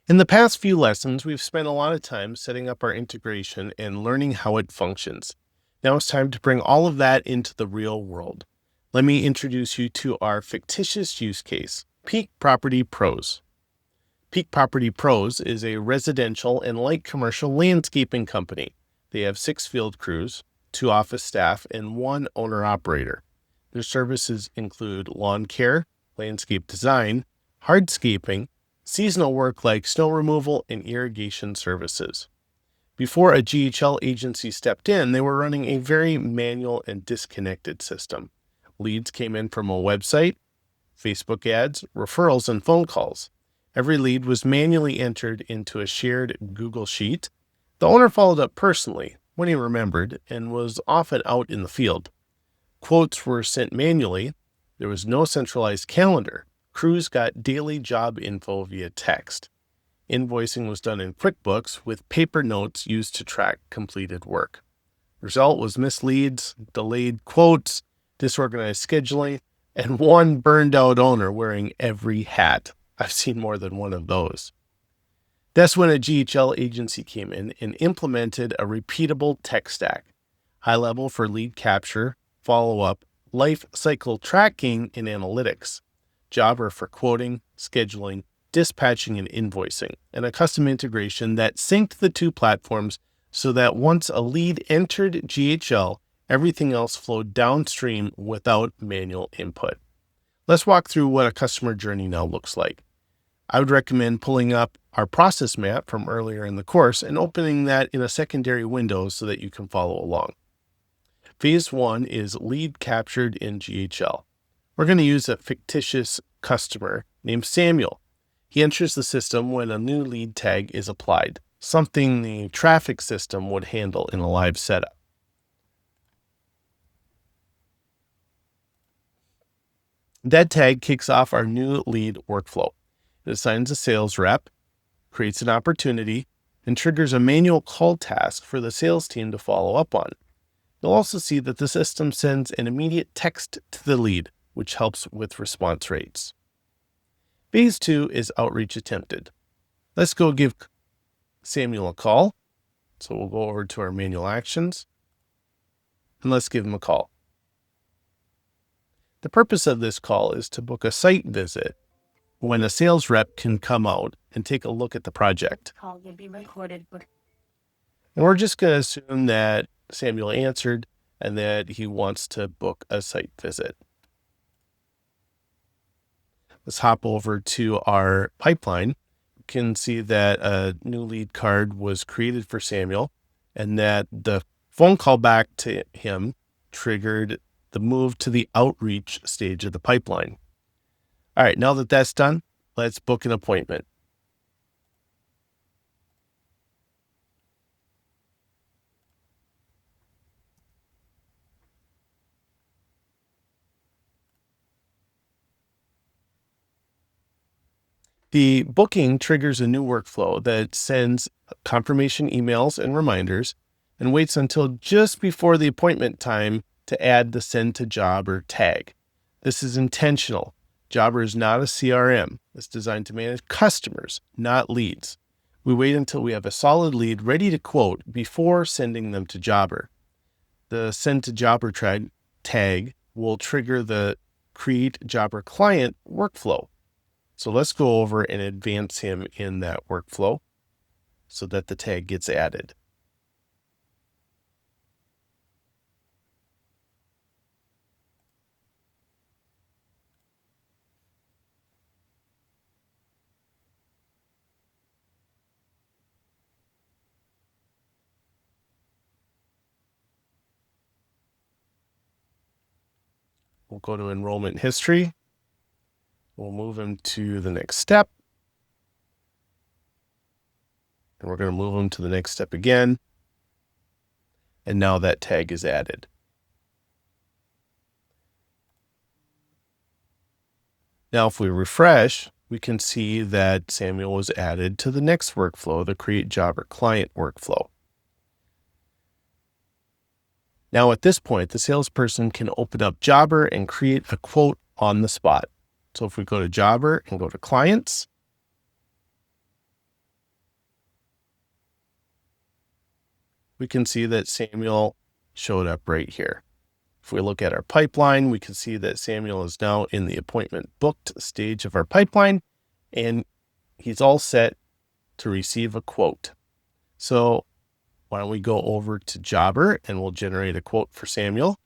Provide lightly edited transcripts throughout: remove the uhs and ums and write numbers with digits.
In the past few lessons, we've spent a lot of time setting up our integration and learning how it functions. Now it's time to bring all of that into the real world. Let me introduce you to our fictitious use case, Peak Property Pros. Peak Property Pros is a residential and light commercial landscaping company. They have 6 field crews, 2 office staff, and 1 owner-operator. Their services include lawn care, landscape design, hardscaping, seasonal work like snow removal, and irrigation services. Before a GHL agency stepped in, they were running a very manual and disconnected system. Leads came in from a website, Facebook ads, referrals, and phone calls. Every lead was manually entered into a shared Google Sheet. The owner followed up personally when he remembered and was often out in the field. Quotes were sent manually. There was no centralized calendar. Crews got daily job info via text. Invoicing was done in QuickBooks with paper notes used to track completed work. Result was missed leads, delayed quotes, disorganized scheduling, and one burned out owner wearing every hat. I've seen more than one of those. That's when a GHL agency came in and implemented a repeatable tech stack. HighLevel for lead capture, follow-up, life cycle tracking, and analytics. Jobber for quoting, scheduling, dispatching, and invoicing, and a custom integration that synced the 2 platforms so that once a lead entered GHL, everything else flowed downstream without manual input. Let's walk through what a customer journey now looks like. I would recommend pulling up our process map from earlier in the course and opening that in a secondary window so that you can follow along. Phase 1 is lead captured in GHL. We're going to use a fictitious customer named Samuel. He enters the system when a new lead tag is applied, something the traffic system would handle in a live setup. That tag kicks off our new lead workflow. It assigns a sales rep, creates an opportunity, and triggers a manual call task for the sales team to follow up on. You'll also see that the system sends an immediate text to the lead, which helps with response rates. Phase 2 is outreach attempted. Let's go give Samuel a call. So we'll go over to our manual actions, and let's give him a call. The purpose of this call is to book a site visit when a sales rep can come out and take a look at the project. Call will be recorded. And we're just going to assume that Samuel answered and that he wants to book a site visit. Let's hop over to our pipeline. You can see that a new lead card was created for Samuel and that the phone call back to him triggered the move to the outreach stage of the pipeline. All right, now that that's done, let's book an appointment. The booking triggers a new workflow that sends confirmation emails and reminders and waits until just before the appointment time to add the send to Jobber tag. This is intentional. Jobber is not a CRM. It's designed to manage customers, not leads. We wait until we have a solid lead ready to quote before sending them to Jobber. The send to Jobber tag will trigger the create Jobber client workflow. So let's go over and advance him in that workflow so that the tag gets added. We'll go to enrollment history. We'll move him to the next step. And we're going to move him to the next step again. And now that tag is added. Now, if we refresh, we can see that Samuel was added to the next workflow, the create Jobber client workflow. Now, at this point, the salesperson can open up Jobber and create a quote on the spot. So if we go to Jobber and go to clients, we can see that Samuel showed up right here. If we look at our pipeline, we can see that Samuel is now in the appointment booked stage of our pipeline, and he's all set to receive a quote. So why don't we go over to Jobber and we'll generate a quote for Samuel.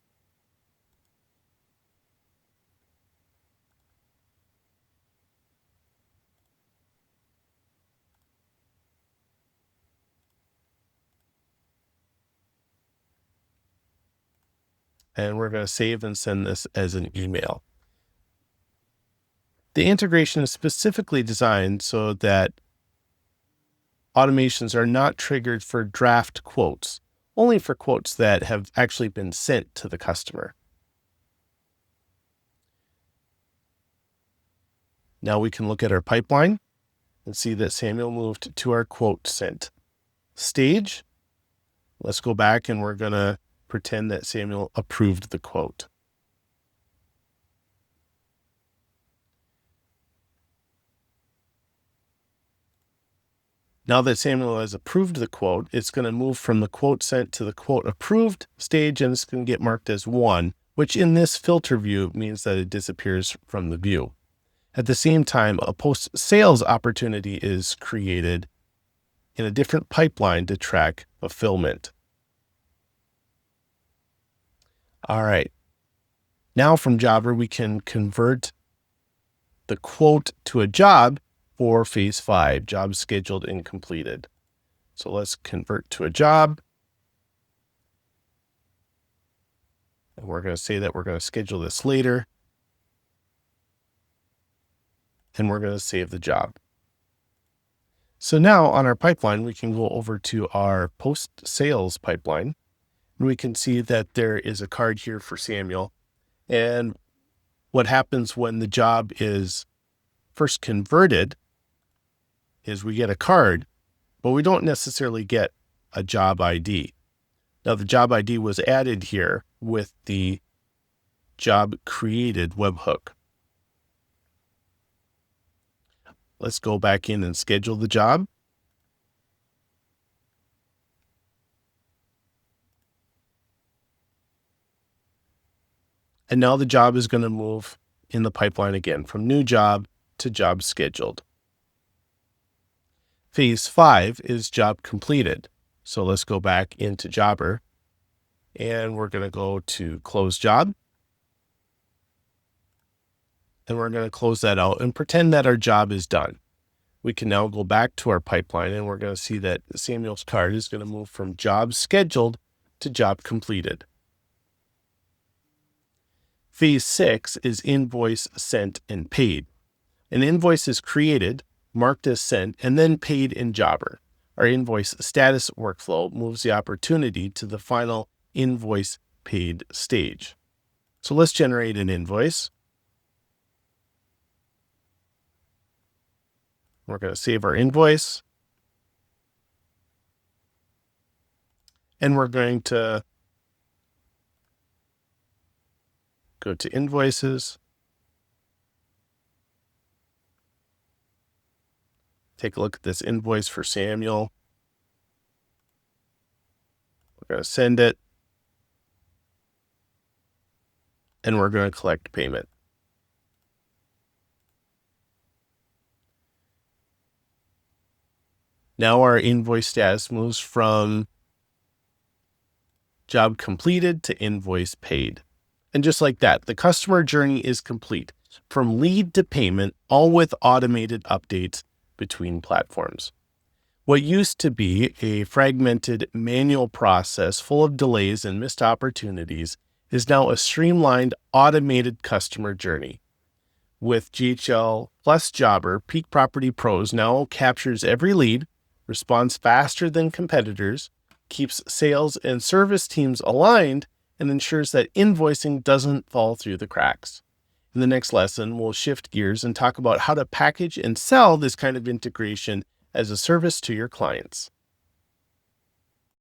And we're going to save and send this as an email. The integration is specifically designed so that automations are not triggered for draft quotes, only for quotes that have actually been sent to the customer. Now we can look at our pipeline and see that Samuel moved to our quote sent stage. Let's go back and we're going to pretend that Samuel approved the quote. Now that Samuel has approved the quote, it's going to move from the quote sent to the quote approved stage, and it's going to get marked as 1, which in this filter view means that it disappears from the view. At the same time, a post-sales opportunity is created in a different pipeline to track fulfillment. All right. Now from Jobber, we can convert the quote to a job for phase 5, job scheduled and completed. So let's convert to a job. And we're going to say that we're going to schedule this later. And we're going to save the job. So now on our pipeline, we can go over to our post-sales pipeline. And we can see that there is a card here for Samuel. And what happens when the job is first converted is we get a card, but we don't necessarily get a job ID. Now the job ID was added here with the job created webhook. Let's go back in and schedule the job. And now the job is going to move in the pipeline again from new job to job scheduled. Phase 5 is job completed. So let's go back into Jobber and we're going to go to close job. And we're going to close that out and pretend that our job is done. We can now go back to our pipeline and we're going to see that Samuel's card is going to move from job scheduled to job completed. Phase 6 is invoice sent and paid. An invoice is created, marked as sent, and then paid in Jobber. Our invoice status workflow moves the opportunity to the final invoice paid stage. So let's generate an invoice. We're going to save our invoice. And we're going to go to invoices. Take a look at this invoice for Samuel. We're going to send it. And we're going to collect payment. Now our invoice status moves from job completed to invoice paid. And just like that, the customer journey is complete from lead to payment, all with automated updates between platforms. What used to be a fragmented manual process full of delays and missed opportunities is now a streamlined automated customer journey. With GHL plus Jobber, Peak Property Pros now captures every lead, responds faster than competitors, keeps sales and service teams aligned, and ensures that invoicing doesn't fall through the cracks. In the next lesson, we'll shift gears and talk about how to package and sell this kind of integration as a service to your clients.